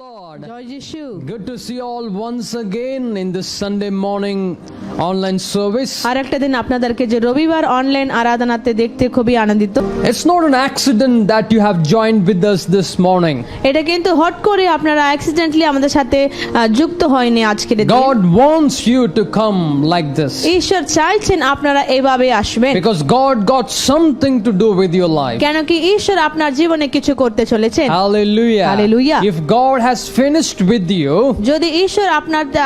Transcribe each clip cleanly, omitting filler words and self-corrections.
Lord. জয় যিশু। Good to see you all once again in this Sunday morning online service. আরেকটা দিন আপনাদেরকে যে রবিবার অনলাইন আরাধনাতে দেখতে খুবই আনন্দিত। It's not an accident that you have joined with us this morning. এটা কিন্তু হট করে আপনারা অ্যাক্সিডেন্টলি আমাদের সাথে যুক্ত হয়নি আজকের দিনে। God wants you to come like this. ঈশ্বর চাইছেন আপনারা এইভাবে আসবেন। Because God got something to do with your life. কেন কি ঈশ্বর আপনার জীবনে কিছু করতে চলেছেন। Hallelujah. Hallelujah. If God has finished with you, যদি ঈশ্বর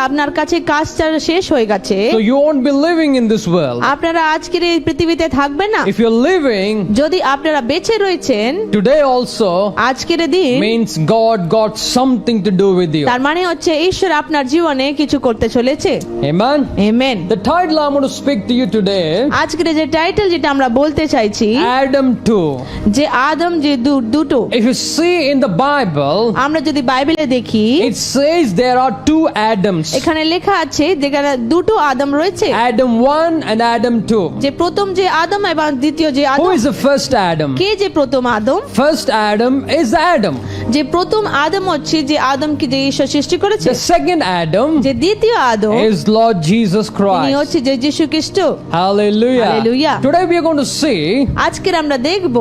আপনার কাছে কাজটা শেষ হয়ে গেছে, so you won't be living in this world. আপনারা আজকের এই পৃথিবীতে থাকবেন না। If you're living, যদি আপনারা বেঁচে রয়েছেন, today also আজকের দিন means God got something to do with you. তার মানে হচ্ছে ঈশ্বর আপনার জীবনে কিছু করতে চলেছে। Amen. Amen. The title I'm going to speak to you today, আজকের যে টাইটেল যেটা আমরা বলতে চাইছি, Adam 2. যে আদম যে দুটো। If you see in the Bible, আমরা যদি বাইবেলে দেখি, it says there are two Adams. এখানে লেখা আছে যেখানে দুটো আদম রয়েছে, Adam 1 and Adam 2. যে প্রথম যে আদম এবং দ্বিতীয় যে Who Adam. is the first Adam? কে যে প্রথম আদম? First Adam is Adam. যে প্রথম আদম হচ্ছে যে আদমকে যে ঈশ্বর সৃষ্টি করেছে। The second Adam যে দ্বিতীয় আদম is Lord Jesus তিনি Christ. হচ্ছে যে যীশু খ্রিস্ট। Hallelujah. Hallelujah. Today we are going to see আজকের আমরা দেখব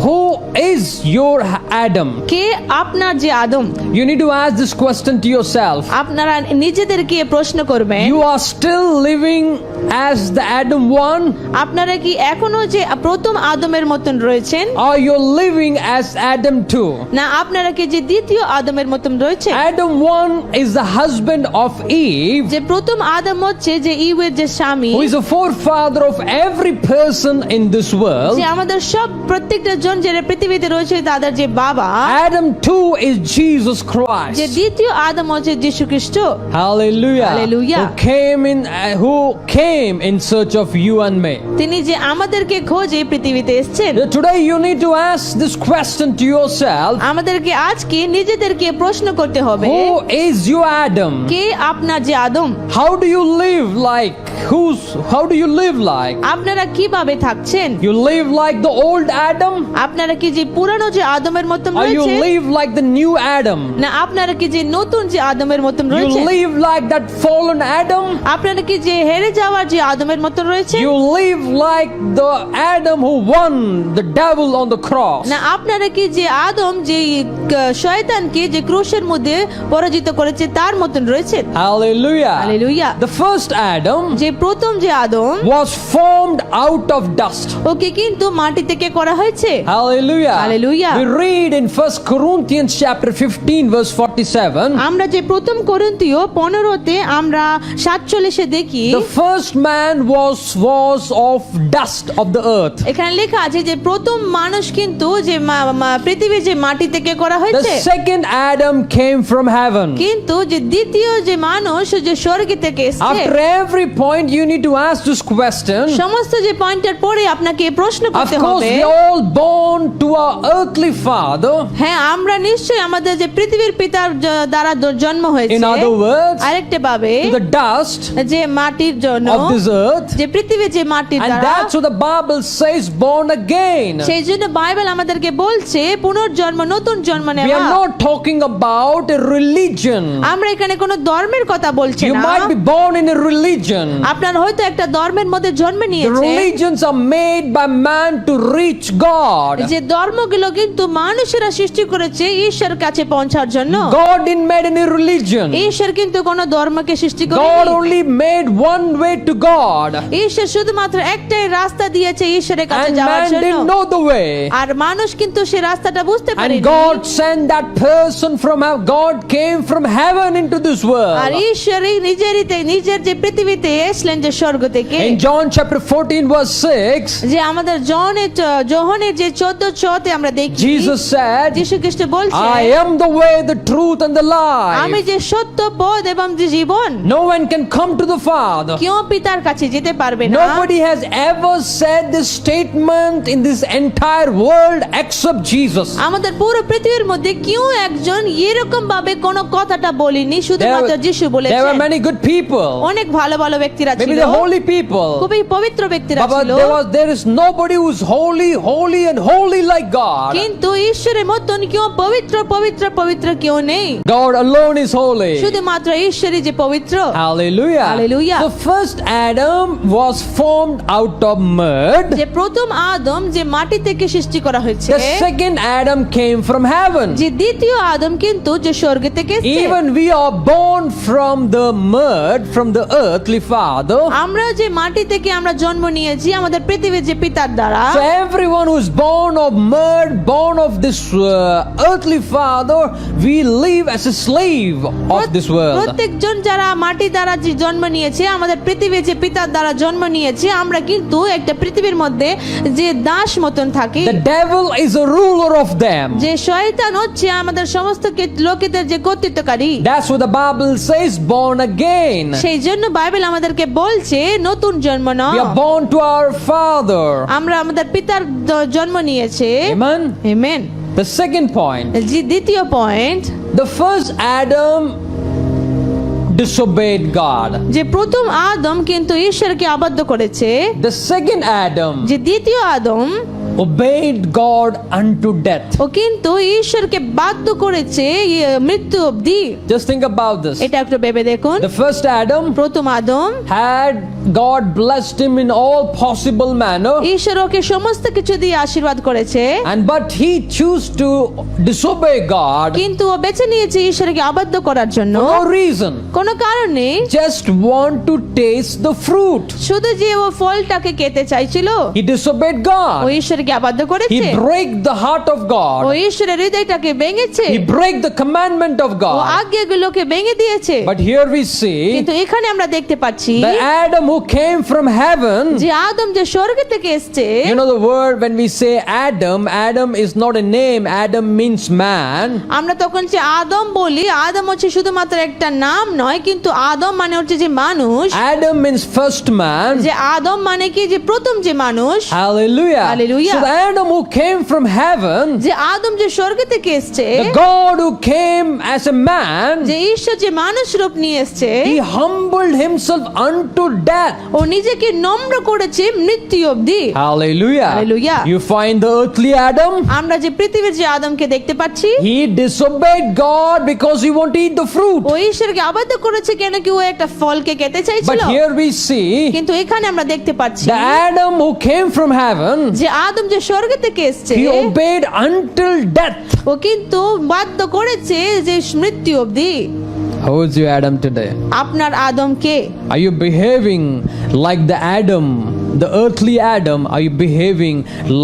who is your Adam. কে আপনার যে আদম। You need to ask this question to yourself. আপনারা নিজেদেরকে প্রশ্ন করবেন, You are still living as the Adam 1? আপনারা কি এখনো যে প্রথম আদমের মতন রয়েছেন, Or you're living as Adam 2? না আপনারা কি যে দ্বিতীয় আদমের মতন রয়েছে? Adam 1 is the husband of Eve, যে প্রথম আদম হচ্ছে যে ইভের যে স্বামী, who is the forefather of every person in this world. যে আমাদের সব প্রত্যেকটা জন যে পৃথিবীতে রয়েছে তাদের যে বাবা। Adam 2 is Jesus যে Christ. দ্বিতীয় আদম হচ্ছে যীশু খ্রিস্ট। Hallelujah. Hallelujah. Who came in search of you and me. তিনি যে আমাদেরকে খোঁজে পৃথিবীতে এসেছেন। Today you need to ask this question to yourself. আমাদেরকে আজকে নিজেদেরকে প্রশ্ন করতে হবে, Who is your Adam? কে আপনার যে আদম? How do you live like? How do you live like? আপনারা কিভাবে থাকছেন? You live like the old Adam? আপনারা কি যে পুরানো যে আদমের মতন Or you রয়েছে, live like the new Adam? না আপনারা কি যে নতুন যে আদমের মতন You রয়েছে? live like that fallen Adam? আপনারা কি যে হেরে যাওয়ার যে আদমের মতন রয়েছে? You live like the Adam who won the devil on the cross? না আপনারা কি যে আদম যে শয়তানকে যে ক্রুশের মধ্যে পরাজিত করেছে তার মতন রয়েছে? Hallelujah. Hallelujah. The first Adam যে প্রথম যে আদম was formed out of dust. ওকে কিন্তু মাটি থেকে করা হয়েছে। Hallelujah. Hallelujah. We read in 1 Corinthians chapter 15 verse 47. আমরা যে প্রথম করিন্থীয় 15তে আমরা 47-এ দেখি, The first man was of dust of the earth. এখানে লেখা আছে যে প্রথম মানুষ কিন্তু যে পৃথিবীর যে মাটি থেকে করা The হয়েছে, second Adam came from heaven. কিন্তু যে দ্বিতীয় যে মানুষ যে স্বর্গ থেকে এসেছে। After every point you need to ask this question. সমস্ত যে পয়েন্টের পরে আপনাকে এই প্রশ্ন Of করতে course হবে। we are all born to our earthly father. হ্যাঁ, আমরা নিশ্চয়ই আমাদের যে পৃথিবীর পিতার দ্বারা জন্ম হয়েছে। In other words, আরেকটা ভাবে to the dust যে মাটির জন্য of this earth. যে পৃথিবীর যে মাটির And দ্বারা, that's what the Bible says, born again. সেই জন্য বাইবেল আমাদেরকে বলছে পুনর্জন্ম, নতুন জন্ম We নেওয়া। are not talking about a religion. আমরা এখানে কোনো ধর্মের কথা বলছি You না। might be born in a religion. আপনার হয়তো একটা ধর্মের মধ্যে জন্ম The নিয়েছে। religions are made by man to reach God. যে ধর্মগুলো কিন্তু মানুষেরা সৃষ্টি করেছে ঈশ্বরের কাছে পৌঁছার জন্য। God didn't make any religion. ঈশ্বর কিন্তু কোনো ধর্মকে সৃষ্টি God করেনি। only made one way to God. ঈশ্বর শুধুমাত্র একটাই রাস্তা দিয়েছে ঈশ্বরের কাছে And যাওয়ার man জন্য। didn't know the way. আর মানুষ কিন্তু সেই রাস্তাটা বুঝতে And পারেনি। God sent that person from heaven. God came from heaven into this R world. ঈশ্বরই নিজের যে পৃথিবীতে এসলেন যে স্বর্গ থেকে। In John chapter 14 verse 6, যে আমাদের যোহনের যে 14:6-তে আমরা দেখি Jesus said, যীশু খ্রিস্ট বলছে, I am the way, the truth and the আমি life. যে সত্য পথ এবং যে জীবন, No one can come to the Father. কেউ পিতার কাছে যেতে পারবে না। Nobody has ever said this statement in this entire world except Jesus. আমাদের পুরো পৃথিবীর মধ্যে কেউ একজন এরকম ভাবে কোন কথাটা বলিনি, শুধুমাত্র যীশু There বলেছেন। were many good people. অনেক ভালো ভালো ব্যক্তিরা Maybe ছিল, the holy people. খুবই পবিত্র ব্যক্তিরা But ছিল, there is nobody who's holy and holy holy like God. কিন্তু ঈশ্বরের মতন কেউ পবিত্র পবিত্র পবিত্র কেউ নেই। God alone is holy. শুধুমাত্র ঈশ্বরই যে পবিত্র। Hallelujah. Hallelujah. The first Adam was formed out of mud. যে প্রথম আদম যে মাটি থেকে সৃষ্টি করা হয়েছে, The second Adam came from heaven. যে দ্বিতীয় আদম কিন্তু যে স্বর্গ থেকে এসেছে। Even we are born from the mud, from the earthly father. আমরা যে মাটি থেকে আমরা জন্ম নিয়েছি আমাদের পৃথিবীর যে পিতার দ্বারা। So everyone who is born of mud, born of this earthly father, we live as a slave of this world. প্রত্যেকজন যারা মাটি দ্বারা যে জন্ম নিয়েছে, আমাদের পৃথিবীর যে পিতার দ্বারা জন্ম নিয়েছে, আমরা কিন্তু একটা পৃথিবীর মধ্যে যে দাস মতন থাকি। The devil is a ruler of them. যে শয়তান হচ্ছে আমাদের সমস্ত লোকেদের যে কর্তৃত্বকারী। That's what the Bible says, born again. সেই জন্য বাইবেল আমাদেরকে বলছে নতুন জন্ম We now. are born to our father. আমরা আমাদের পিতার জন্ম নিয়েছে। Amen. Amen. The second point, যে দ্বিতীয় point, the first Adam disobeyed God. যে প্রথম আদম কিন্তু ঈশ্বরকে অবাধ্য করেছে। The second Adam যে দ্বিতীয় আদম obeyed God unto death. ও কিন্তু ঈশ্বরকে বাধ্য করেছে মৃত্যু অবধি। Just think about this. এটা একটু ভেবে দেখুন। The first Adam প্রথম আদম had God blessed him in all possible manner, ঈশ্বর ওকে সমস্ত কিছু দিয়ে আশীর্বাদ করেছে, and but he chose to disobey God কিন্তু ও বেছে নিয়েছে ঈশ্বরকে অবাধ্য করার জন্য। for no reason. কোনো কারণ নেই, Just want to taste the fruit. শুধু যে ও ফলটাকে খেতে চাইছিল। He disobeyed O God. ঈশ্বরকে অবাধ্য He করেছে। break the heart of O God. ঈশ্বরের হৃদয়টাকে ভেঙেছে। He break the commandment of O God. আজ্ঞাগুলোকে ভেঙে দিয়েছে। But here we see কিন্তু এখানে আমরা দেখতে পাচ্ছি the Adam who came from heaven. যে আদম যে স্বর্গ থেকে এসেছে। You know the word when we say Adam, Adam is not a name. Adam means man. আমরা তখন যে আদম বলি, আদম হচ্ছে শুধুমাত্র একটা নাম নয়, কিন্তু আদম মানে হচ্ছে যে মানুষ। Adam means first man. যে আদম মানে কি, যে প্রথম যে মানুষ। Hallelujah. Hallelujah. So the Adam who came from heaven, যে আদম যে স্বর্গ থেকে এসেছে, the God who came as a man, যে ঈশ্বর যে মানুষ রূপ নিয়ে এসেছে, he humbled himself unto death. ও নিজেকে নম্র করেছে মৃত্যু অবধি। Hallelujah. Hallelujah. You find the earthly Adam, আমরা যে পৃথিবীর যে আদমকে দেখতে পাচ্ছি, he disobeyed God because he wanted to eat the fruit. ও ঈশ্বরকে অবাধ্য করেছে কেন কি ও একটা ফলকে খেতে চাইছিল। But here we see কিন্তু এখানে আমরা দেখতে পাচ্ছি the Adam who came from heaven, যে আদম যে স্বর্গ থেকে এসেছে, he obeyed until death. ও কিন্তু বাধ্য করেছে যে মৃত্যু অবধি। How is your Adam today? আপনার আদম কে? Are you behaving like the Adam, the earthly Adam? Are you behaving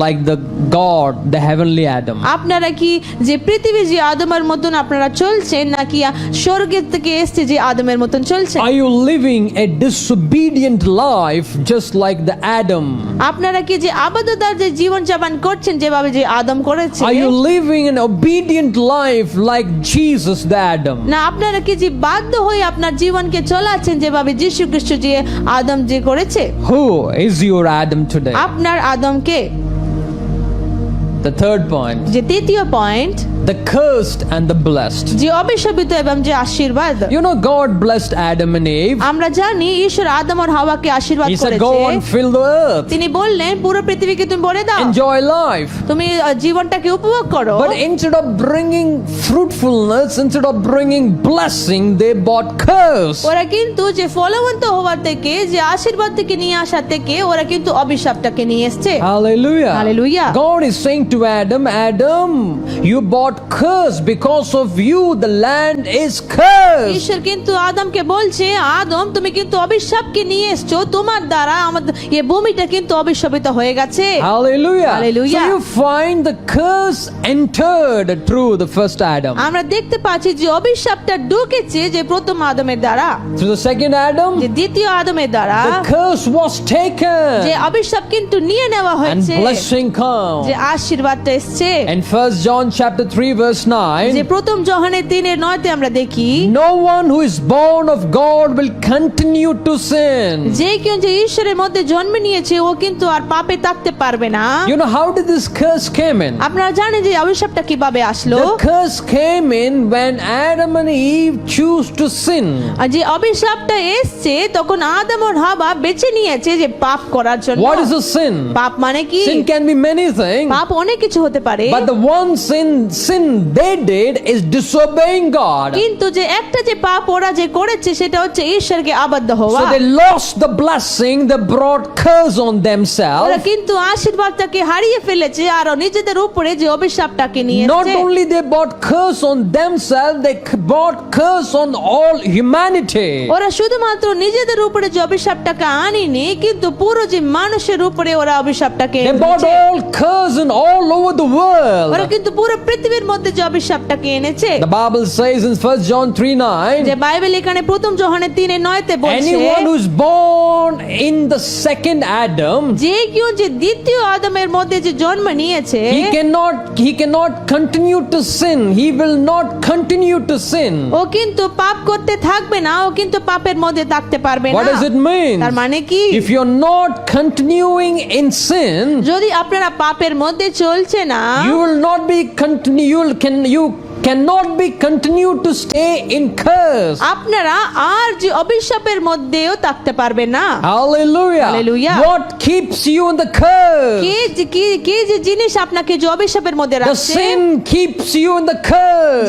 like the God, the heavenly Adam? আপনারা কি যে পৃথিবীর যে আদমের মতন আপনারা চলছেন, নাকি স্বর্গের থেকে এসেছে যে আদমের মতন চলছেন? Are you living a disobedient life just like the Adam? আপনারা কি যে অবাধ্যতার যে জীবন যাপন করছেন যেভাবে যে আদম করেছে? Are you living an obedient life like Jesus the Adam? না আপনারা কি যে বাধ্য হয়ে আপনার জীবনকে চালাচ্ছেন যেভাবে যীশু খ্রিস্ট যে আদম যে করেছে? Who is your Adam today? আপনার আদম কে? The third point, যে তৃতীয় point, the cursed and the blessed. যে অভিশাপিত এবং যে আশীর্বাদ। You know God blessed Adam and Eve. আমরা জানি ঈশ্বর আদম আর হাওয়াকে আশীর্বাদ He said, করেছে। go and fill the earth. তিনি বললেন পুরো পৃথিবীকে তুমি ভরে দাও, Enjoy life. তুমি জীবনটাকে উপভোগ করো। But instead of bringing fruitfulness, instead of bringing blessing, they brought curse. ওরা কিন্তু যে ফলবন্ত হওয়ার থেকে, যে আশীর্বাদ থেকে নিয়ে আসা থেকে ওরা কিন্তু অভিশাপটাকে নিয়ে এসেছে। Hallelujah. Hallelujah. God is saying to Adam, Adam, you brought curse. Because of you, the land is cursed. ঈশ্বর কিন্তু আদমকে বলছে, আদম তুমি কিন্তু অভিশাপকে নিয়ে এসছো, তোমার দ্বারা আমাদের এই ভূমিটা কিন্তু অভিশাপিত হয়ে গেছে। Hallelujah. Hallelujah. So you find the curse entered through the first Adam. আমরা দেখতে পাচ্ছি যে অভিশাপটা ঢুকেছে যে প্রথম আদমের দ্বারা, Through the second Adam, যে দ্বিতীয় আদমের দ্বারা the curse was যে taken অভিশাপ কিন্তু নিয়ে নেওয়া and হয়েছে, blessing যে come. আশীর্বাদটা এসছে। In 1 John chapter 3 verse যে 9, প্রথম যোহানের 3:9 আমরা দেখি, no one who is born of God will continue to sin. যে কেউ যে ঈশ্বরের মধ্যে জন্ম নিয়েছে ও কিন্তু আর পাপে থাকতে পারবে না। You know how did this curse came in? আপনারা জানেন যে অভিশাপটা কিভাবে আসলো? The curse came in when Adam and Eve choose to sin. আর যে অভিশাপটা এসছে তখন আদম আর হাওয়া বেছে নিয়েছে যে পাপ করার জন্য। What is a sin? পাপ মানে কি? Sin can be many things. পাপ অনেক অনেক কিছু হতে পারে, but the one sin they did is disobeying God. কিন্তু যে একটা যে পাপ ওরা যে করেছে সেটা হচ্ছে ঈশ্বরকে অবাধ্য হওয়া। So they lost the blessing, they brought curse on ওরা themselves. কিন্তু আশীর্বাদটাকে হারিয়ে ফেলেছে আর নিজেদের উপরে যে অভিশাপটাকে নিয়ে Not এসেছে। only they brought curse on themselves, they brought curse on all humanity. ওরা শুধুমাত্র নিজেদের উপরে যে অভিশাপটাকে আনেনি, কিন্তু পুরো যে মানুষের উপরে ওরা অভিশাপটাকে They brought এনেছে। all curse in all over the ওরা world. কিন্তু পুরো পৃথিবীর মধ্যে যে অভিশাপটাকে এনেছে। The Bible says in 1 John 3:9, যে বাইবেল এখানে প্রথম যোহানের 3:9 বলছে, anyone who's born in the second Adam, যে কেউ যে দ্বিতীয় আদমের মধ্যে যে জন্ম নিয়েছে, he cannot continue to sin. He will not continue to sin. ও কিন্তু পাপ করতে থাকবে না, ও কিন্তু পাপের মধ্যে থাকতে পারবে What না। does it mean? তার মানে কি? If you're not continuing in sin, যদি আপনারা পাপের মধ্যে চলছে না, you will not be you cannot be continue to stay in curse. আপনারা আর যে অভিশাপের মধ্যেও থাকতে পারবেন না। Hallelujah. Hallelujah. What keeps you in the curse? কে যে জিনিস আপনাকে যে অভিশাপের মধ্যে The রাখছে, sin keeps you in the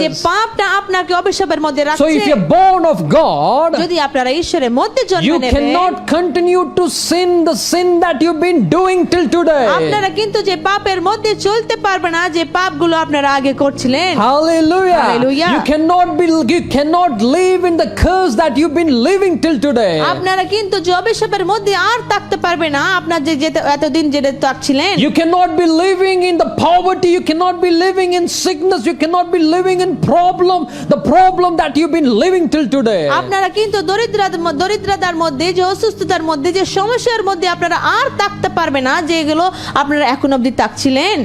যে curse. পাপটা আপনাকে অভিশাপের মধ্যে So if রাখছে, you're born of God, যদি আপনারা ঈশ্বরের মধ্যে জন্ম you নেবেন, cannot continue to sin the sin that you've been doing till today. আপনারা কিন্তু যে পাপের মধ্যে চলতে পারবে না যে পাপগুলো আপনারা আগে করছিলেন। Hallelujah. Hallelujah. You cannot live in the curse that you've been living till today. আপনারা কিন্তু যে অভিশাপের মধ্যে আর থাকতে পারবে না, আপনার যে এতদিন যেটা থাকছিলেন। You cannot be living in the poverty. You cannot be living in sickness. You cannot be living in the problem that you've been living till today. আপনারা কিন্তু দরিদ্রতার মধ্যে, যে অসুস্থতার মধ্যে, যে সমস্যার মধ্যে আপনারা আর থাকতে পারবে না যেগুলো আপনারা এখন অবধি থাকছিলেন।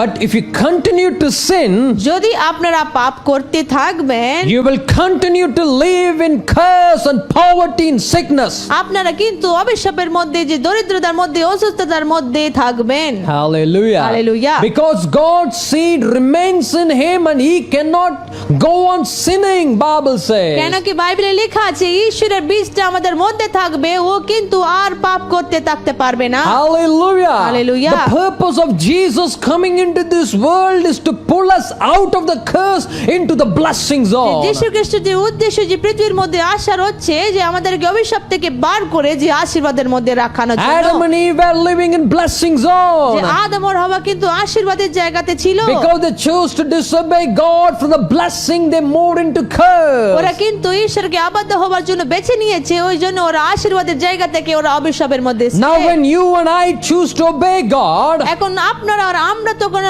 But if you continue to sin, যদি আপনারা পাপ করতে থাকবেন, you will continue to live in curse and poverty and sickness. আপনারা কিন্তু অভিশাপের মধ্যে, যে দরিদ্রতার মধ্যে, অসুস্থতার মধ্যে থাকবেন। Hallelujah. Hallelujah. Because God's seed remains in him and he cannot go on sinning, Bible says. কেন কি বাইবেলে লেখা আছে ঈশ্বরের বীজটা আমাদের মধ্যে থাকবে, ও কিন্তু আর পাপ করতে থাকতে পারবে না। Hallelujah. Hallelujah. The purpose of Jesus coming into this world is to pull us out of the curse into the blessing zone. যীশু খ্রিস্টের যে উদ্দেশ্য যে পৃথিবীর মধ্যে আসার হচ্ছে, যে আমাদেরকে অভিশাপ থেকে বার করে যে আশীর্বাদের মধ্যে রাখানোর জন্য। Adam and Eve were living in blessing যে zone আদম আর হাওয়া কিন্তু আশীর্বাদের জায়গাতে ছিল, because they chose to disobey God. From the blessing they moved into curse. ওরা কিন্তু ঈশ্বরকে অবাধ্য হওয়ার জন্য বেছে নিয়েছে, ওই জন্য ওরা আশীর্বাদের জায়গা থেকে ওরা অভিশাপের মধ্যে এসেছে। Now when you and I choose to obey God, এখন আপনারা আর আমরা তখন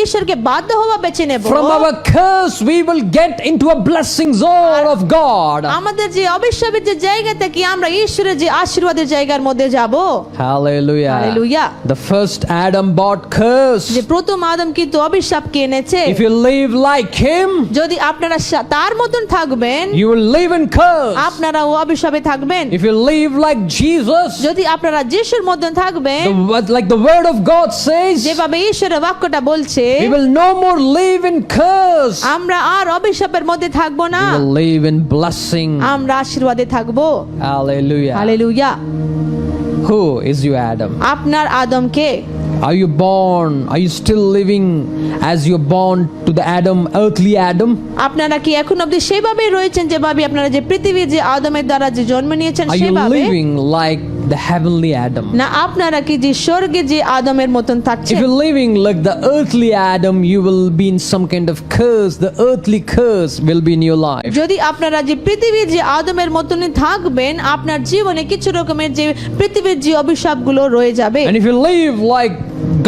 ঈশ্বরকে বাধ্য হওয়া বেছে নেব। from our curse we will get into a blessing zone of God. আমাদের যে অভিশাপের যে জায়গা থেকে আমরা ঈশ্বরের যে আশীর্বাদের জায়গার মধ্যে যাব। Hallelujah. Hallelujah. The first Adam brought curse. যে প্রথম আদম কিন্তু অভিশাপকে এনেছে। If you live like him, যদি আপনারা তার মতন থাকবেন, you will live in curse. আপনারাও অভিশাপে থাকবেন। If you live like Jesus, যদি আপনারা যিশুর মতন থাকবেন, like the word of God says, যেভাবে ঈশ্বরের বাক্যটা বলছে, we will no more live in curse. আমরা আর অভিশাপের মধ্যে থাকবো না, We will live in blessing. আমরা আশীর্বাদে থাকবো। Hallelujah. Hallelujah. Who is you, Adam? আপনার আদম কে? Are you born? Are you still living as you're born to the Adam, earthly Adam? আপনারা কি এখন অবধি সেভাবেই রয়েছেন যেভাবে আপনারা যে পৃথিবীর যে আদমের দ্বারা যে জন্ম নিয়েছেন Are you সেভাবে? living like the heavenly Adam? না আপনারা কি যে স্বর্গে যে আদমের মতন If থাকছেন? you're living like the earthly Adam, you will be in some kind of curse. The earthly curse will be in your life. যদি আপনারা যে পৃথিবীর যে আদমের মতনই থাকবেন, আপনার জীবনে কিছু রকমের যে পৃথিবীর যে অভিশাপগুলো রয়ে যাবে। And if you live like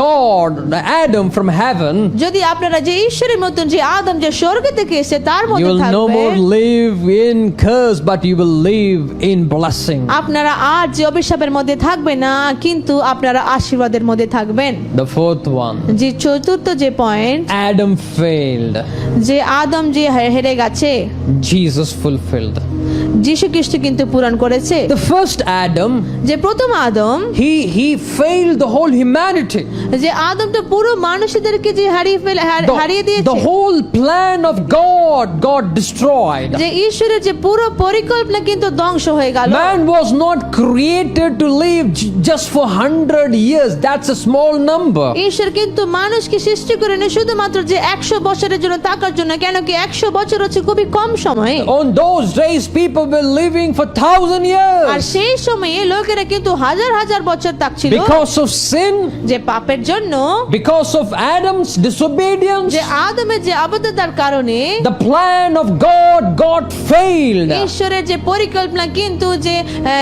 God, the Adam from heaven, যদি আপনারা যে ঈশ্বরের মতন যে আদম যে স্বর্গ থেকে এসে তার you মতো will no more থাকবেন, live in curse, but you will live in blessing. আপনারা আর যে অভিশাপের মধ্যে থাকবেন না, কিন্তু আপনারা আশীর্বাদের মধ্যে থাকবেন। The fourth one, যে চতুর্থ যে পয়েন্ট, Adam failed. যে আদম যে হেরে গেছে, Jesus fulfilled. যীশু খ্রিস্ট কিন্তু পূরণ করেছে। The first Adam, যে প্রথম আদম, he failed the whole humanity. যে আদম তো পুরো মানুষদেরকে যে হারিয়ে The দিয়েছে, whole plan of God got destroyed. যে ঈশ্বরের যে পুরো পরিকল্পনা কিন্তু ধ্বংস হয়ে গেল। Man was not created to live just for 100 years. That's a small number. ঈশ্বর কিন্তু মানুষকে সৃষ্টি করেনি শুধুমাত্র যে 100 বছরের জন্য থাকার জন্য, কেন কি 100 বছর হচ্ছে খুবই কম সময়। On those days, people were living for 1,000 R years. সেই সময়ে লোকেরা কিন্তু হাজার হাজার বছর থাকছিল, Because of sin, যে পাপের জন্য, because of Adam's disobedience, যে আদমের যে অবাধ্যতার কারণে the plan of God got failed. ঈশ্বরের যে পরিকল্পনা কিন্তু যে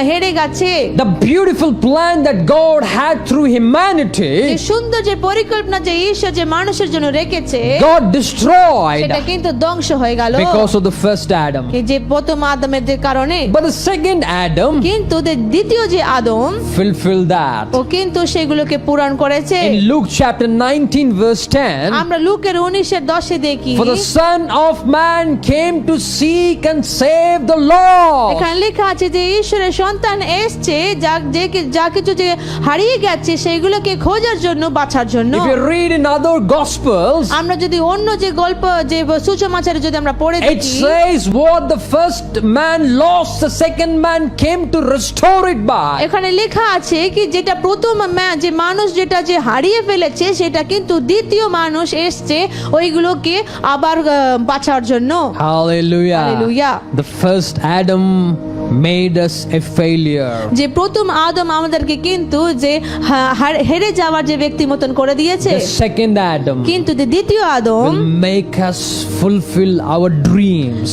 হেরে গেছে। The beautiful plan that God had through যে humanity সুন্দর যে পরিকল্পনা যে ঈশ্বর যে মানুষের জন্য রেখেছে, got destroyed সেটা কিন্তু ধ্বংস হয়ে গেল because of the first Adam. এই যে প্রথম আদমের যে কারণে। But the second Adam কিন্তু যে দ্বিতীয় যে আদম, fulfilled that. ও কিন্তু সেগুলোকে পূরণ করেছে। In Luke chapter 19 verse 10, আমরা লুকের 19:10 দেখি, for the Son of Man came to seek and save the lost. এখানে লেখা আছে যে ঈশ্বরের সন্তান এসেছে যা কিছু যে হারিয়ে গেছে সেগুলোকে খোঁজার জন্য, বাঁচার জন্য। If you read in other gospels, আমরা যদি অন্য যে গল্প যে সুসমাচারে যদি আমরা পড়ে it দেখি, says what the first man lost, the second man came to restore it by. এখানে লেখা আছে কি যেটা প্রথম যে মানুষ যেটা যে হারিয়ে ফেলেছে সেটা কিন্তু দ্বিতীয় মানুষ এসছে ওইগুলোকে আবার বাঁচার জন্য। Hallelujah. Hallelujah. The first Adam made us a failure. যে প্রথম আদম আমাদেরকে কিন্তু যে হেরে যাওয়ার যে ব্যক্তি মতন করে দিয়েছে, The second Adam কিন্তু যে দ্বিতীয় আদম will make us fulfill our dreams.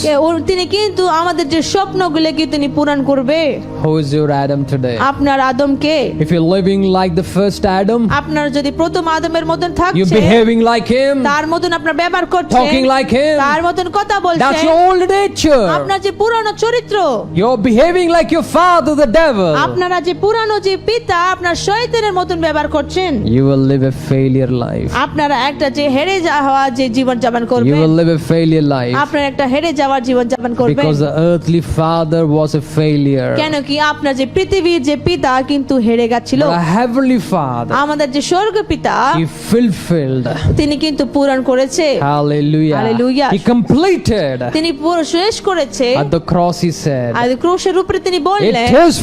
তিনি কিন্তু আমাদের যে স্বপ্নগুলোকে তিনি পূরণ করবে। Who is your Adam today? আপনার আদমকে, If you're living like the first Adam, আপনার যদি প্রথম আদমের মতন you're থাকছে, behaving like him, তার মতন আপনার ব্যবহার করছেন, talking like him, তার মতন কথা that's বলছেন, your old nature. আপনার যে পুরানো চরিত্র, You're behaving like your father, the devil. আপনারা যে পুরানো যে পিতা আপনার শয়তানের মতন ব্যবহার করছেন, You will live a failure life. আপনারা একটা যে হেরে যাওয়া যে জীবন যাপন You করবেন, will live a failure life আপনারা একটা হেরে যাওয়ার জীবন যাপন করবেন। because the earthly father was a failure. কেন কি আপনার যে পৃথিবীর যে পিতা কিন্তু হেরে গেছিল, But our heavenly father, আমাদের যে স্বর্গ পিতা he fulfilled. তিনি কিন্তু পূরণ করেছে। Hallelujah. Hallelujah. He completed. তিনি পুরো শেষ করেছে। At the cross he said, আর ক্রুশের উপরে তিনি বললেন, it is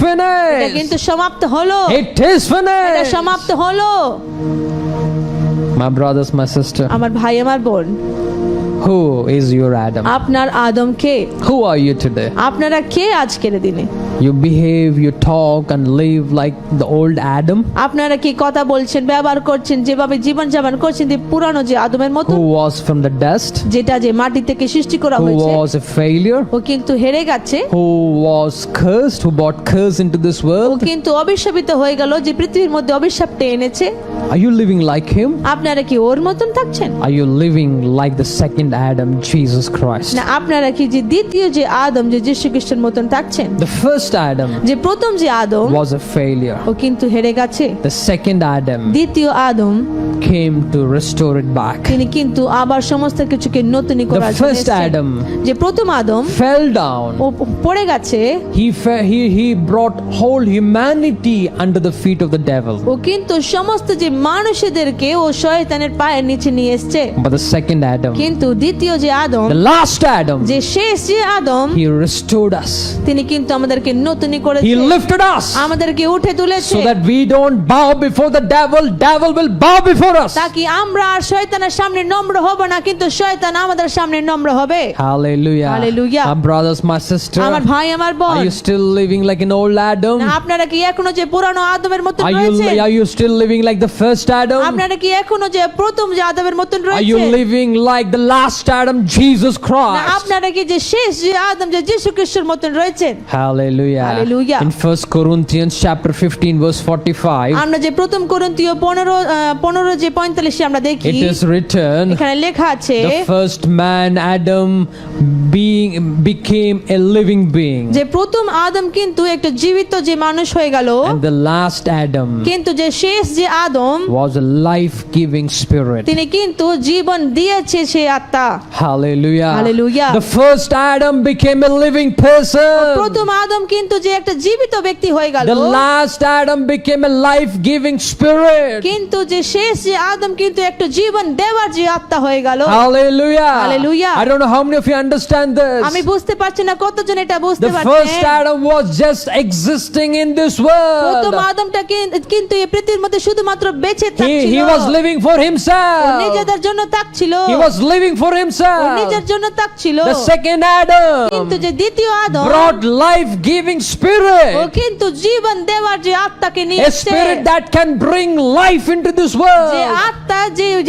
এটা কিন্তু finished. সমাপ্ত হলো, It is এটা finished. সমাপ্ত হলো। My brothers, my sister, আমার ভাই আমার বোন, who is your Adam? আপনার আদম কে? Who are you today? আপনারা কে আজকের দিনে? You behave, you talk and live like the old Adam, আপনারা কি কথা বলছেন, ব্যবহার করছেন, যেভাবে জীবন যাপন করছেন যে পুরানো যে আদমের মতো, who was from the dust, যেটা যে মাটি থেকে সৃষ্টি করা who হয়েছে, was a failure, ও কিন্তু হেরে গেছে, who was cursed, who brought curse into this O world. কিন্তু অভিশাপিত হয়ে গেল, যে পৃথিবীর মধ্যে অভিশাপটা এনেছে। Are you living like him? আপনারা কি ওর মতন থাকছেন? Are you living like the second Adam, Jesus Christ? না আপনারা কি যে দ্বিতীয় যে আদম যে যীশু খ্রিস্টের মতন থাকছেন? The first Adam যে প্রথম যে আদম was a failure. ও কিন্তু হেরে গেছে, The second Adam দ্বিতীয় আদম came to restore it back. তিনি কিন্তু আবার সমস্ত কিছুকে নতুনই The করার জন্য first এসেছেন। Adam যে প্রথম আদম fell down. ও পড়ে গেছে, He brought whole humanity under the feet of the devil. ও কিন্তু সমস্ত যে মানুষদেরকে ও শয়তানের পায়ের নিচে নিয়ে এসেছে। But the second Adam, কিন্তু দ্বিতীয় যে আদম, the last Adam, যে শেষ যে আদম, he restored us. তিনি কিন্তু আমাদেরকে নতুনই He করেছে, lifted us আমাদেরকে উঠে তুলেছে, so that we don't bow before the devil. Devil will bow before us. তাকি আমরা আর শয়তানের সামনে নম্র হব না, কিন্তু শয়তান আমাদের সামনে নম্র হবে। Hallelujah. Hallelujah. My brothers, my sister, আমার ভাই আমার বোন, are you still living like an old Adam? না আপনারা কি এখনো যে পুরানো আদমের মতন রয়েছে? Are you still living like the first Adam? আপনারা কি এখনো যে প্রথম যে আদমের মতন Are you রয়েছে? living like the last Adam, Jesus না Christ? আপনারা কি যে শেষ যে আদম যে যীশু খ্রিস্টের মতন রয়েছেন? Hallelujah. Hallelujah. In 1 Corinthians chapter 15 verse 45, আমরা যে প্রথম করিন্থীয় 15 যে 45 আমরা দেখি, it is written, এখানে লেখা আছে the first man Adam became a living being, যে প্রথম আদম কিন্তু একটা জীবিত যে মানুষ হয়ে গেল, and the last Adam কিন্তু যে শেষ যে আদম was a life-giving spirit. তিনি কিন্তু জীবন দিয়েছে সেই আত্মা। Hallelujah. Hallelujah. The first Adam became a living person. প্রথম আদম কিন্তু যে একটা জীবিত ব্যক্তি হয়ে গেল, The last Adam became a life-giving spirit. কিন্তু যে শেষ যে আদম কিন্তু একটা জীবন দেওয়ার যে আত্মা হয়ে গেল। Hallelujah. Hallelujah. I don't know how many of you understand this. আমি বুঝতে পারছি না কতজন এটা বুঝতে The first পারছেন। Adam was just existing in this প্রথম world. আদমটা কিন্তু এই পৃথিবীর মধ্যে শুধুমাত্র বেঁচে He থাকছিল, was living for O himself. নিজেদের জন্য থাকছিল, He was living for O himself. নিজের জন্য থাকছিল। The second কিন্তু Adam যে দ্বিতীয় আদম, brought life-giving ও spirit. কিন্তু জীবন দেওয়ার যে আত্মাকে নিয়ে A এসেছে, spirit that can bring life into this যে world. আত্মা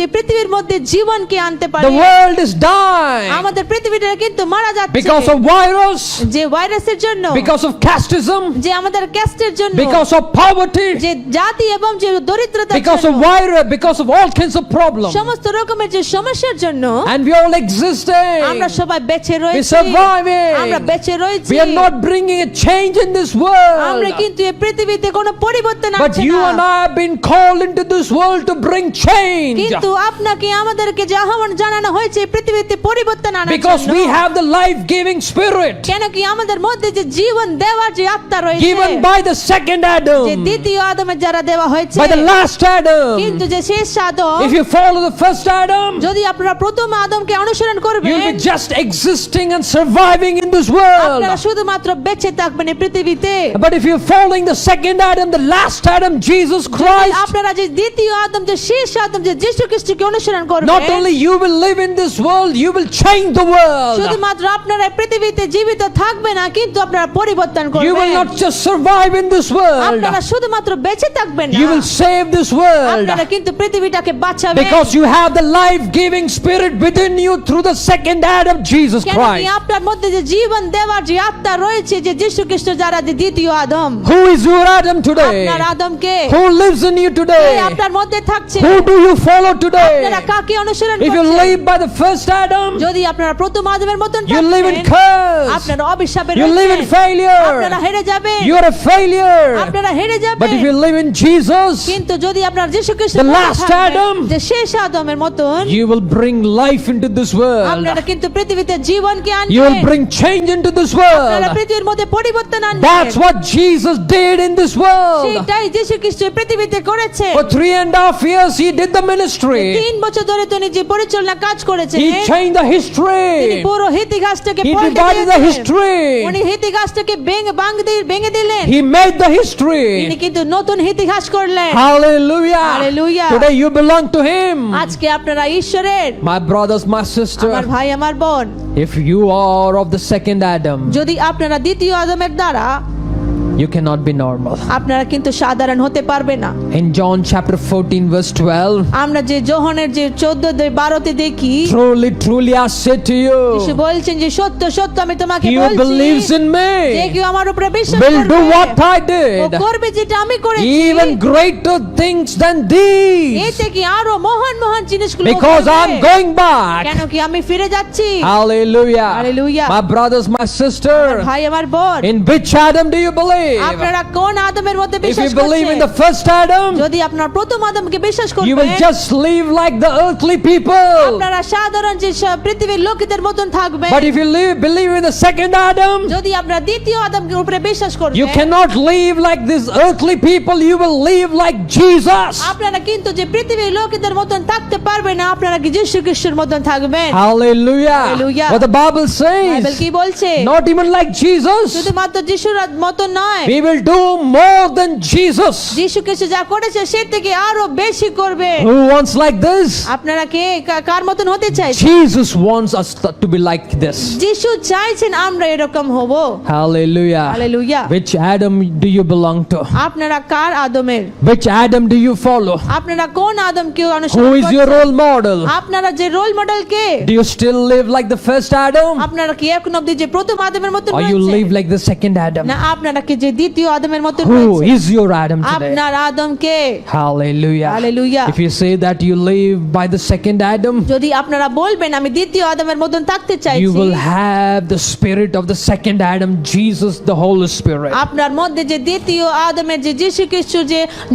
যে পৃথিবীর মধ্যে জীবনকে আনতে পারে। The world is dying আমাদের পৃথিবীটা কিন্তু মারা যাচ্ছে because of virus, যে ভাইরাসের জন্য, because of casteism, যে আমাদের ক্যাস্টের জন্য, because of poverty, যে জাতি এবং যে দরিদ্রতার because of জন্য, virus, because of all kinds of problems. সমস্ত রকমের যে সমস্যার জন্য And we all existing. আমরা সবাই বেঁচে We রয়েছি, surviving. আমরা বেঁচে রয়েছি। We are not bringing a change in this আমরা world. কিন্তু এই পৃথিবীতে কোনো পরিবর্তন But আনছে you না। and I have been called into this world to bring change. কিন্তু আপনাকে আমাদেরকে যে আহ্বান জানানো হয়েছে এই পৃথিবীতে পরিবর্তন আনার Because জন্য। we have the life-giving spirit কেন কি আমাদের মধ্যে যে জীবন দেওয়ার যে আত্মা রয়েছে, given by the second যে Adam, দ্বিতীয় আদমের যারা দেওয়া হয়েছে, by the last কিন্তু Adam. যে শেষ আদম, If you follow the first Adam, যদি আপনারা প্রথম আদমকে অনুসরণ করবেন, you'll be just existing and surviving in this আপনারা world. শুধুমাত্র বেঁচে থাকবেন এই পৃথিবীতে। But if you're following the second Adam, the last Adam, Jesus যদি Christ, আপনারা যে দ্বিতীয় আদম, যে শেষ আদম, যে যীশু খ্রিস্টকে অনুসরণ করবেন, not only you will live in this world, you will change the world. শুধুমাত্র আপনারা এই পৃথিবীতে জীবিত থাকবে না, কিন্তু আপনারা পরিবর্তন You will করবেন। not just survive in this world, আপনারা শুধুমাত্র বেঁচে থাকবেন না, you will save this world. আপনারা কিন্তু পৃথিবীটাকে বাঁচাবেন। Because you have the life-giving spirit within you through the second Adam, Jesus কেন কি Christ. আপনার মধ্যে যে জীবন দেওয়ার যে আত্মা রয়েছে, যে যীশু খ্রিস্ট যারা যে দ্বিতীয় আদম, Who is your Adam today? আপনার আদমকে Who lives in you K today? আপনার মধ্যে থাকছে, Who do you follow আপনারা today? কাকে অনুসরণ If you করছেন? live by the first Adam, যদি আপনারা প্রথম আদমের মতন you live in থাকবেন, curse. আপনারা অভিশাপে You live in রয়েছেন, failure. আপনারা হেরে যাবেন, You are a failure. আপনারা হেরে But যাবেন। if you live in Jesus, কিন্তু যদি আপনার যীশু খ্রিস্ট The last Adam, যে শেষ আদমের মতন, you will bring life into this world. আপনারা কিন্তু পৃথিবীতে জীবনকে You will আনবেন, bring change into this আপনারা world. পৃথিবীর মধ্যে পরিবর্তন আনবেন। That's what Jesus did in this world. সেটাই যীশু খ্রিস্ট এই পৃথিবীতে করেছে। For 3.5 years, he did the ministry. 3 বছর ধরে তিনি যে পরিচালনা কাজ করেছেন, He changed the তিনি history. পুরো ইতিহাসটাকে He পাল্টে divided the দিয়েছেন। history. উনি ইতিহাসটাকে ভেঙে দিলেন, He made the তিনি history. কিন্তু নতুন ইতিহাস করলেন। Hallelujah. Hallelujah. Today you belong to him. আজকে আপনারা ঈশ্বরের, My brothers, my আমার sister, ভাই আমার বোন, if you are of the second Adam, যদি আপনারা দ্বিতীয় আদমের দ্বারা, you cannot be normal. আপনারা কিন্তু সাধারণ হতে পারবে না। In John chapter 14 verse 12, আমরা যে যোহনের যে 14-12 দেখি, truly, truly I say to যিশু you, বলছেন যে সত্য সত্য আমি তোমাকে he who believes বলছি, in যে me কেউ আমার উপরে বিশ্বাস will do করবে, what I ও did, করবে যেটা আমি করেছি, even greater things than এর these, থেকে আরো মহান মহান জিনিসগুলো because করবে। I'm going back. কেন কি আমি ফিরে যাচ্ছি। Hallelujah. Hallelujah. My brothers, my sister, ভাই আমার বোন, in which Adam do you believe? আপনারা কোন আদমের মধ্যে If বিশ্বাস you believe in করছেন? the first Adam, যদি আপনার প্রথম আদমকে বিশ্বাস you will করবেন, just live like the earthly people. আপনারা সাধারণ যে পৃথিবীর লোকেদের মতন থাকবেন। But if you believe in the second Adam, যদি আপনারা দ্বিতীয় আদমের উপরে বিশ্বাস you করবেন, cannot live like these earthly people. You will live like Jesus. আপনারা কিন্তু যে পৃথিবীর লোকেদের মতন থাকতে পারবেন না, আপনারা কি যীশু খ্রিস্টের মতন থাকবেন। Hallelujah. Hallelujah. What the Bible Bible says, কি বলছে? not even like Jesus. শুধুমাত্র যিশুর মতন নয়, We will do more than Jesus. যীশু খ্রিস্ট যা করেছে সে থেকে আরো বেশি করবে। Who wants like this? আপনারা কে কার মতন হতে চাইছেন? Jesus wants us to be like this. যিশু চাইছেন আমরা এরকম হব। Hallelujah. Hallelujah. Which Adam do you belong to? আপনারা কার আদমের? Which Adam do you follow? আপনারা কোন আদমকে অনুসরণ Who is your করছেন? role model? আপনারা যে রোল মডেল কে? Do you still live like the first Adam? আপনারা কি এখন অবধি যে প্রথম আদমের মতন Or you রয়েছেন? live like the second Adam? না আপনারা কি যে দ্বিতীয় আদমের মতন Who হয়েছে। is your Adam today? আপনার আদম কে? Hallelujah. Hallelujah. If you say that you live by the second Adam, যদি আপনারা বলবেন আমি দ্বিতীয় আদমের মতন থাকতে you চাইছি, will have the spirit of the second Adam, Jesus, the Holy Spirit. আপনার মধ্যে যে দ্বিতীয় আদমের যে যীশু খ্রিস্ট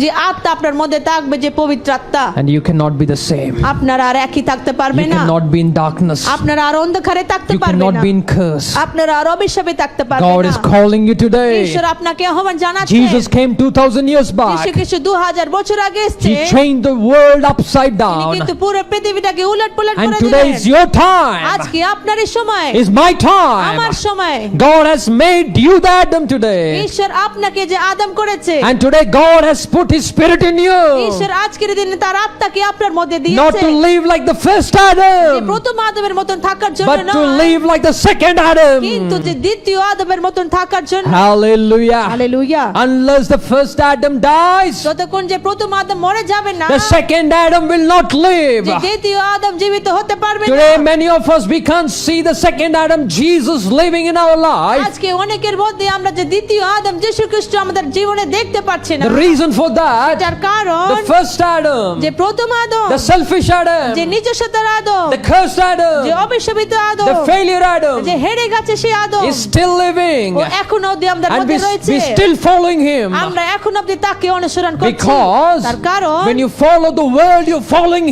যে আত্মা আপনার মধ্যে থাকবে, যে পবিত্র আত্মা, And you cannot be the same. আপনারা আর একই থাকতে পারবে You না। cannot be in darkness. আপনারা আর অন্ধকারে থাকতে You পারবে cannot না। be in curse. আপনারা আর অভিশাপে থাকতে পারবে God না। is calling you today. ঈশ্বর আপনাকে আহ্বান জানাচ্ছেন। Jesus came 2000 years যীশু back. খ্রিস্ট 2000 বছর আগে এসেছে। He changed the world upside তিনি down. কিন্তু পুরো পৃথিবীটাকে উলটপালট And করে today দিলেন। is your time. আজকে আপনারই সময়, Is my time. আমার সময়। God has made you the Adam today. ঈশ্বর আপনাকে যে আদম করেছে, And today God has put His Spirit in you. ঈশ্বর আজকের দিনে তার আত্মাকে আপনার মধ্যে Not দিয়েছে, to live like the first যে Adam, প্রথম আদমের মতন থাকার জন্য but to নয়, live like the second Adam. কিন্তু যে দ্বিতীয় আদমের মতন থাকার জন্য। Hallelujah. Hallelujah. Unless the first Adam dies, যতক্ষণ যে প্রথম আদম মরে যাবে না, the second Adam will not live. যে দ্বিতীয় আদম জীবিত হতে পারবে না। Today, many of us, we can't see the second Adam, Jesus, living in our life. আজকে অনেকের মধ্যে আমরা যে দ্বিতীয় আদম যীশু খ্রিস্ট আমাদের জীবনে দেখতে পাচ্ছি না। The reason for that, যার কারণ the first Adam, যে প্রথম আদম, the selfish যে Adam, নিজস্বতার আদম, the cursed যে Adam, অভিশাপিত আদম, the failure যে Adam হেরে গেছে সেই আদম, is still living. ও এখনো অবধি আমাদের And মধ্যে রয়েছে। we still following Him. আমরা এখন অবধি তাকে অনুসরণ করছি। Because তার কারণ when you follow the world, you're following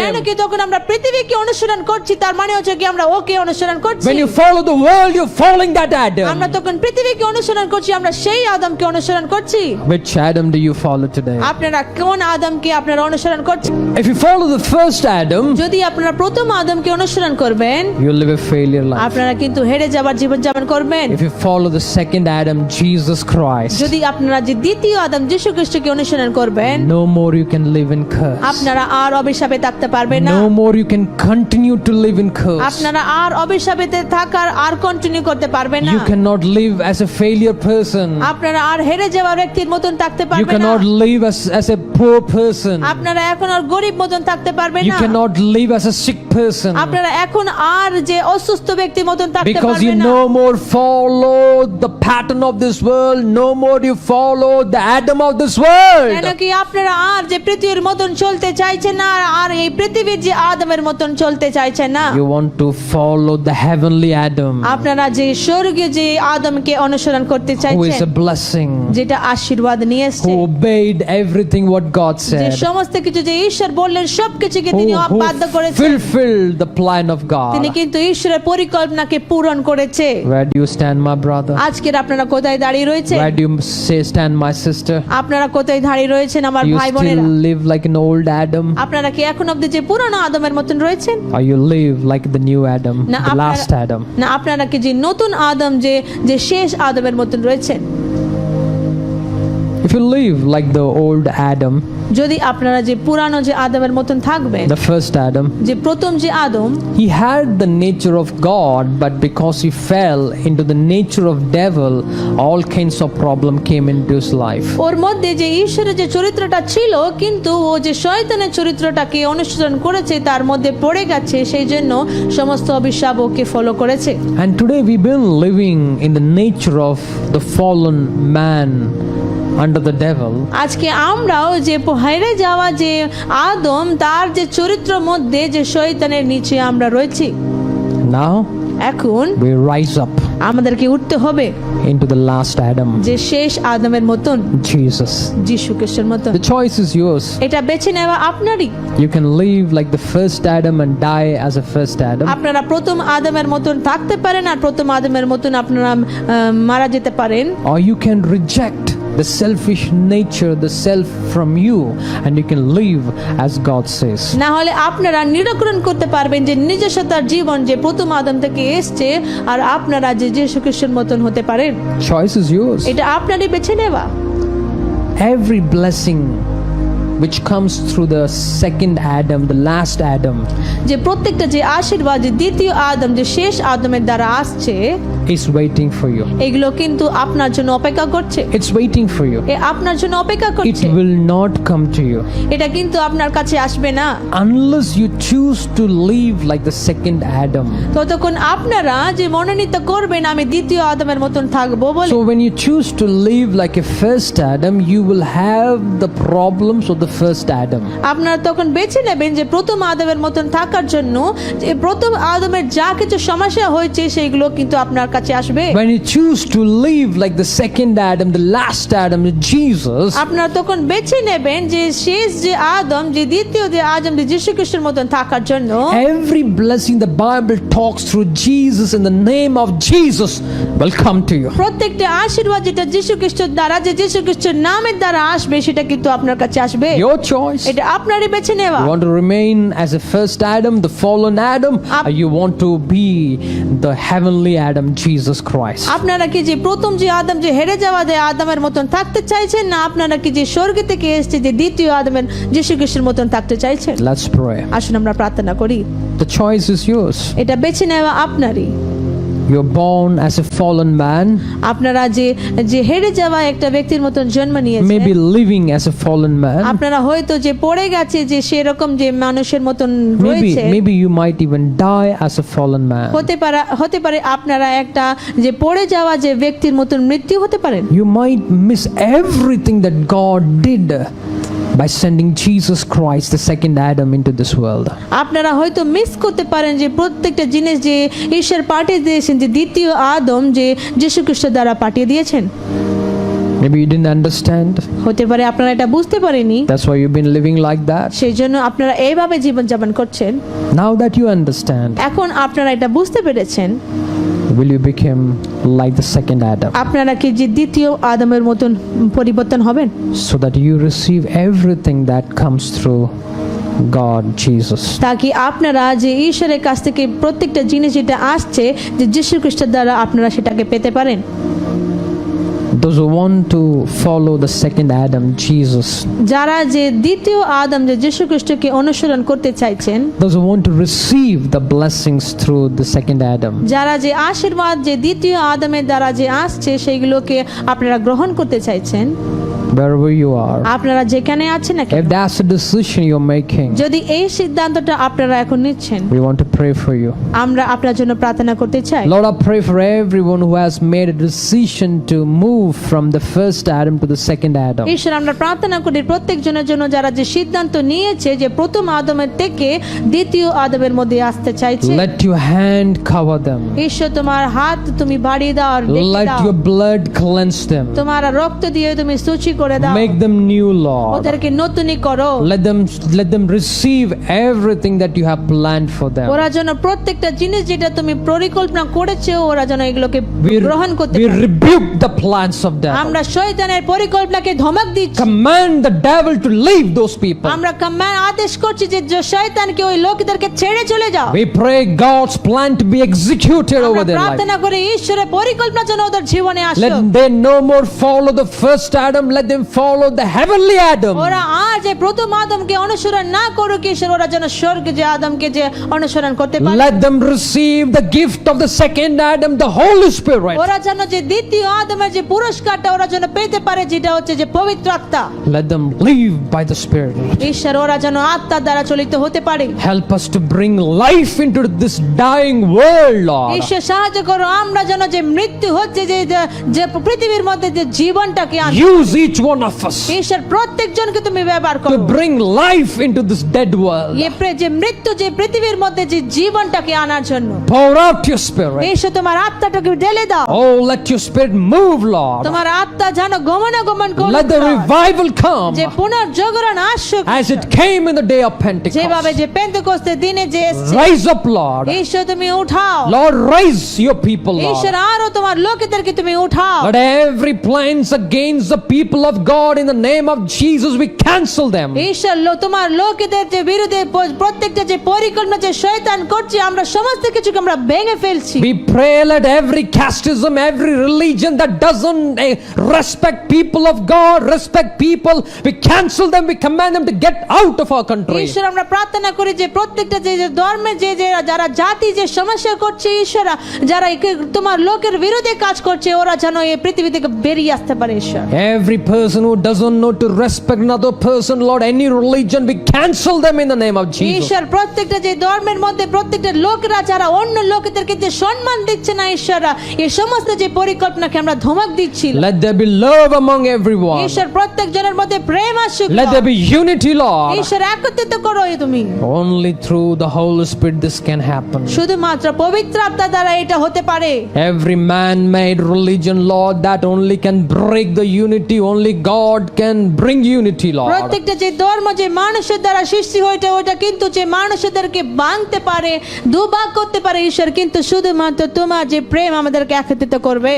কেন Him. কি যখন আমরা পৃথিবীকে অনুসরণ করছি, তার মানে হচ্ছে কি আমরা ওকে অনুসরণ করছি। When you follow the world, you're following that আমরা Adam. তখন পৃথিবীকে অনুসরণ করছি, আমরা সেই আদমকে অনুসরণ করছি। Which Adam do you follow today? আপনারা কোন আদমকে আপনারা অনুসরণ করছেন? If you follow the first Adam, যদি আপনারা প্রথম আদমকে অনুসরণ করবেন, you'll live a failure life. আপনারা কিন্তু হেরে যাবার জীবন যাপন করবেন। If you follow the second Adam, Jesus Christ, যদি আপনারা যে দ্বিতীয় আদম যীশু খ্রিস্টকে অনুসরণ করবেন, no more you can live in curse. আপনারা আর অভিশাপে থাকতে পারবেন না। No more you can continue to live in curse. আপনারা আর অভিশাপেতে থাকার আর কন্টিনিউ করতে পারবেন না। You cannot live as a failure person. আপনারা আর হেরে যাওয়া ব্যক্তির মতন থাকতে You পারবেন না। cannot live as a poor person. আপনারা এখন আর গরিব মতন থাকতে পারবেন You না। cannot live as a sick person. আপনারা এখন আর যে অসুস্থ ব্যক্তির মতন থাকতে Because you পারবেন না। no more follow the pattern of this world, no more you follow the Adam of this world. কেন কি আপনারা আর যে পৃথিবীর মতন চলতে চাইছেন না, আর এই পৃথিবীর যে আদমের মতন চলতে চাইছেন না। You want to follow the heavenly Adam, আপনারা যে স্বর্গীয় যে আদমকে অনুসরণ করতে who is চাইছেন, a blessing, যেটা আশীর্বাদ নিয়ে এসেছে, who obeyed everything what God যে said, সমস্ত কিছু যে ঈশ্বর বললেন সবকিছুকে তিনি who বাধ্য করেছেন। fulfilled the plan of তিনি God. কিন্তু ঈশ্বরের পরিকল্পনাকে পূরণ করেছে। Where do you stand, my brother? আজকের আপনারা কোথায় দাঁড়িয়ে রয়েছে? Where do you say stand, my sister? আপনারা কোথায় দাঁড়িয়ে রয়েছেন আমার You ভাই বোনেরা? still live like an old Adam, আপনারা কি এখন অবধি যে পুরনো আদমের মতন রয়েছেন? or you live like the new Adam, না the last Adam? না আপনারা কি যে নতুন আদম যে শেষ আদমের মতন রয়েছেন? If you live like the old Adam, যদি আপনারা যে পুরানো যে আদমের মতন থাকবেন, the first Adam, যে প্রথম যে আদম, he had the nature of God, but because he fell into the nature of devil, all kinds of problem came into his life. ওর মধ্যে যে ঈশ্বরের যে চরিত্রটা ছিল, কিন্তু ও যে শয়তানের চরিত্রটাকে অনুসরণ করেছে, তার মধ্যে পড়ে গেছে, সেই জন্য সমস্ত অভিশাপ ওকে ফলো করেছে। And today we've been living in the nature of the fallen man under the devil. আজকে আমরাও যে হেরে যাওয়া যে আদম, তার যে চরিত্র মধ্যে যে শয়তানের নিচে আমরা রয়েছি। Now এখন we rise up আমাদেরকে উঠতে হবে into the last Adam, যে শেষ আদমের মতন, Jesus. যীশু খ্রিস্টের মতন। The choice is yours. এটা বেছে নেওয়া আপনারই। You can live like the first Adam and die as a first Adam, আপনারা প্রথম আদমের মতন থাকতে পারেন, আর প্রথম আদমের মতন আপনারা মারা যেতে পারেন। or you can reject the selfish nature, the self from you, and you can live as God says. না হলে আপনারা নিরাকরণ করতে পারবেন যে নিজস্বতার জীবন যে প্রথম আদম থেকে এসছে, আর আপনারা যে যীশু খ্রিস্টের মতন হতে পারেন। Choice is yours. এটা আপনারই বেছে নেওয়া। Every blessing which comes through the second Adam, the last Adam, যে প্রত্যেকটা যে আশীর্বাদ যে দ্বিতীয় আদম যে শেষ আদমের দ্বারা আসছে, is waiting for you. এগুলো কিন্তু আপনার জন্য অপেক্ষা করছে, It's waiting for you. আপনার জন্য অপেক্ষা It করছে। will not come to you এটা কিন্তু আপনার কাছে আসবে না unless you choose to live like the second Adam. ততক্ষণ আপনারা যে মনোনীত করবেন আমি দ্বিতীয় আদমের মতন থাকবো বলে। So when you choose to live like a first Adam, you will have the problems of the first Adam. আপনারা তখন বেছে নেবেন যে প্রথম আদমের মতন থাকার জন্য যে প্রথম আদমের যা কিছু সমস্যা হয়েছে সেইগুলো কিন্তু আপনার কাছে আসবে। When you choose to live like the second Adam, the last Adam, Jesus, আপনারা তখন বেছে নেবেন যে শেষ যে আদম, যে দ্বিতীয় যে আদম, যে যীশু খ্রিস্টের মতন থাকার জন্য every blessing the Bible talks through Jesus in the name of Jesus will come to you. প্রত্যেকটা আশীর্বাদ যেটা যীশু খ্রিস্টের দ্বারা, যে যীশু খ্রিস্টের নামের দ্বারা আসবে, সেটা কিন্তু আপনার কাছে আসবে। Your choice. এটা আপনারই বেছে নেওয়া। You want to remain as a first Adam, the fallen Adam, or you want to be the heavenly Adam, Jesus Christ? আপনারা কি যে প্রথম যে আদম, যে হেরে যাওয়া যে আদমের মতন থাকতে চাইছেন, না আপনারা কি যে স্বর্গ থেকে এসেছে যে দ্বিতীয় আদমের যীশু খ্রিস্টের মতন থাকতে চাইছেন? Let's pray. আসুন আমরা প্রার্থনা করি। The choice is yours. এটা বেছে নেওয়া আপনারই। You're born as a fallen man, আপনারা যে যে হেরে যাওয়া একটা ব্যক্তির মতন জন্ম maybe নিয়েছেন, living as a fallen man. আপনারা হয়তো যে পড়ে গেছে যে সেরকম যে মানুষের মতন রয়েছে, Maybe you might even die as a fallen man. হতে পারে আপনারা একটা যে পড়ে যাওয়া যে ব্যক্তির মতন মৃত্যু হতে পারেন। You might miss everything that God did by sending Jesus Christ, the second Adam, into this world. আপনারা হয়তো মিস করতে পারেন যে প্রত্যেকটা জিনিস যে ঈশ্বর পাঠিয়ে দিয়েছেন, যে দ্বিতীয় আদম যে যীশু খ্রিস্ট দ্বারা পাঠিয়ে দিয়েছেন। Maybe you didn't understand. হতে পারে আপনারা এটা বুঝতে পারেননি, That's why you've been living like that. সেই জন্য আপনারা এইভাবে জীবনযাপন করছেন। Now that you understand, এখন আপনারা এটা বুঝতে পেরেছেন, will you become like the second Adam, আপনারা কি যে দ্বিতীয় আদমের মতন পরিবর্তন হবেন, so that you receive everything that comes through God, Jesus. তাকি আপনারা যে ঈশ্বরের কাছ থেকে প্রত্যেকটা জিনিস যেটা আসছে যে যীশু খ্রিস্টের দ্বারা আপনারা সেটাকে পেতে পারেন। Those who want to follow the second Adam, Jesus, যারা যে দ্বিতীয় আদম যে যীশু খ্রিস্টকে অনুসরণ করতে চাইছেন, those who want to receive the blessings through the second Adam, যারা যে আশীর্বাদ যে দ্বিতীয় আদমের দ্বারা যে আসছে সেইগুলোকে আপনারা গ্রহণ করতে চাইছেন, wherever you are, আপনারা যেখানে আছেন না if কেন, that's a decision you're making, যদি এই সিদ্ধান্তটা আপনারা এখন নিচ্ছেন, we want to pray for you. আমরা আপনার জন্য প্রার্থনা করতে চাই। Lord, I pray for everyone who has made a decision to move from the first Adam to the second Adam. ঈশ্বর, আমরা প্রার্থনা করি প্রত্যেকজনের জন্য যারা যে সিদ্ধান্ত নিয়েছে যে প্রথম আদমের থেকে দ্বিতীয় আদমের মধ্যে আসতে চাইছে। Let your hand cover them. ঈশ্বর, তোমার হাত তুমি বাড়িয়ে দাও আর ঢেকে Let দাও। your blood cleanse them. তোমার রক্ত দিয়ে তুমি সূচি করে দাও, Make them new, Lord. ওদেরকে নতুনই করো। Let them receive everything that you have planned for them. ওরা যেন প্রত্যেকটা জিনিস যেটা তুমি পরিকল্পনা করেছো, ওরা যেন এগুলোকে গ্রহণ করতে We পারে। rebuke the plans of devil. আমরা শয়তানের পরিকল্পনাকে ধমক দিচ্ছি। Command the devil to leave those people. আমরা আদেশ করছি যে শয়তানকে ওই লোকদেরকে ছেড়ে চলে যাও। We pray God's plan to be executed over আমরা their life. প্রার্থনা করি ঈশ্বরের পরিকল্পনা যেন ওদের জীবনে আসে। Let them no more follow the first Adam. Let them follow the heavenly Adam. ওরা আর যে প্রথম আদমকে অনুসরণ না করুক, ঈশ্বর, ওরা যেন স্বর্গে যে আদমকে যে অনুসরণ করতে পারে। Let them receive the gift of the second Adam, the Holy Spirit. ওরা যেন যে দ্বিতীয় আদমের যে পুরস্কারটা ওরা যেন পেতে পারে, যেটা হচ্ছে যে পবিত্র আত্মা। Let them live by the Spirit. ঈশ্বর, ওরা যেন আত্মার দ্বারা চালিত হতে পারে। Help us to bring life into this dying world, Lord. ঈশ্বর, সাহায্য করো আমরা যেন যে মৃত্যু হচ্ছে যে যে পৃথিবীর মধ্যে যে জীবনটাকে Use each one of us ঈশ্বর প্রত্যেকজনকে তুমি ব্যবহার to করো bring life into this dead world. যে মৃত্যু যে পৃথিবীর মধ্যে যে জীবনটাকে আনার জন্য। Pour out your Spirit. ঈশ্বর, তোমার আত্মাটাকে ঢেলে দাও। Oh, let your Spirit move, Lord. তোমার আত্মা যেন গমনাগমন করে, Let the revival come যে পুনর্জাগরণ আসুক as it came in the day of যেভাবে Pentecost. যে পেন্তেকোস্তের দিনে যে এসেছে। Rise up, Lord. ঈশ্বর, তুমি উঠাও। Lord, raise your people, ঈশ্বর, Lord. আরো তোমার লোকেদেরকে তুমি উঠাও। Let every plans against the people of of God, in the name of Jesus, we cancel them. ঈশ্বর তোমার লোকেদের যে বিরুদ্ধে প্রত্যেকটা যে পরিকল্পনা যে শয়তান করছে আমরা সমস্ত কিছুকে আমরা ভেঙে ফেলছি। We pray, let every casteism, every religion that doesn't respect people of God, respect people, we cancel them, we command them to get out of our country. ঈশ্বর আমরা প্রার্থনা করি যে প্রত্যেকটা যে যে ধর্মে যে যে যারা জাতি যে সমস্যা করছে ঈশ্বর, যারা তোমার লোকের বিরুদ্ধে কাজ করছে ওরা যেন এই পৃথিবী থেকে বেরিয়ে আসতে পারে ঈশ্বর। Every person who doesn't know to respect another person, Lord, any religion, we cancel them in the name of Jesus. ঈশ্বর প্রত্যেকটা যে ধর্মের মধ্যে প্রত্যেকটা লোকেরা যারা অন্য লোকেদেরকে যে সম্মান দিচ্ছে না ঈশ্বর, এই সমস্ত যে পরিকল্পনাকে আমরা ধমক দিচ্ছি। Let there be love among everyone. ঈশ্বর প্রত্যেক জনের মধ্যে প্রেম আসুক। Let there be unity, Lord. ঈশ্বর একত্রিত করো তুমি। Only through the Holy Spirit this can happen. শুধুমাত্র পবিত্র আত্মা দ্বারা এটা হতে পারে। Every man-made religion, Lord, that only can break the unity. Only God can bring unity, Lord. প্রত্যেকটা যে ধর্ম যে মানুষের দ্বারা সৃষ্টি হয়েছে ওটা কিন্তু যে মানুষদেরকে ভাঙতে পারে, দুভাগ করতে পারে ঈশ্বর, কিন্তু শুধুমাত্র তোমার যে প্রেম আমাদেরকে একত্রিত করবে।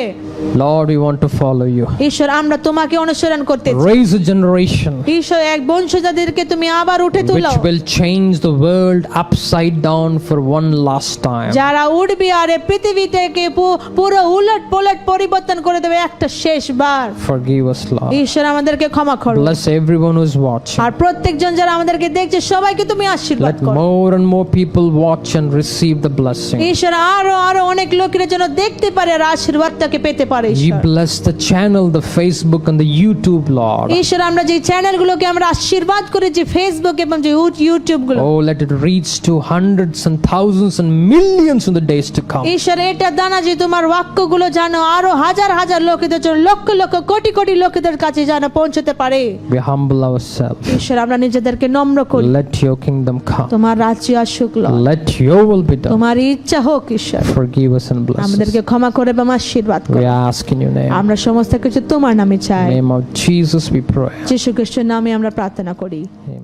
Lord, we want to follow you. ঈশ্বর আমরা তোমাকে অনুসরণ করতে চাই। Raise a generation ঈশ্বর এক বংশজাতিকে তুমি আবার উঠে তুলো which will change the world upside down for one last time. যারা উঠবে আর এই পৃথিবী থেকে পুরো উলট পালট পরিবর্তন করে দেবে একটা শেষবার। Forgive us, Lord. ঈশ্বর আমাদেরকে ক্ষমা করো। Bless everyone who's watching. আর প্রত্যেকজন যারা আমাদেরকে দেখছে সবাইকে তুমি আশীর্বাদ Let করো। more and more people watch and receive the blessing. ঈশ্বর আরো আরো অনেক লোকের জন্য দেখতে পারে আর আশীর্বাদটাকে পেতে পারে You ঈশ্বর। bless the channel, the Facebook and the YouTube, Lord. ঈশ্বর আমরা যে চ্যানেলগুলোকে আমরা আশীর্বাদ করি, যে ফেসবুক এবং যে ইউটিউব গুলো, Oh, let it reach to hundreds and thousands and millions in the days to come. ঈশ্বর এটা দানা যে তোমার বাক্যগুলো জানো আরো হাজার হাজার লোকেদের জন্য, লক্ষ লক্ষ কোটি কোটি লোকেদের কাছে যেন পৌঁছতে পারে। We humble ourselves. ঈশ্বর আমরা নিজেদেরকে নম্র করি। Let your kingdom come. তোমার রাজ্য আসুক, Lord। Let your will be done. তোমার ইচ্ছা হোক ঈশ্বর। Forgive us and bless আমাদেরকে us. ক্ষমা করে এবং আশীর্বাদ We করো। ask in your name. আমরা সমস্ত কিছু তোমার নামে In চাই। the name of Jesus we pray. যীশু খ্রিস্টের নামে আমরা প্রার্থনা করি। Amen.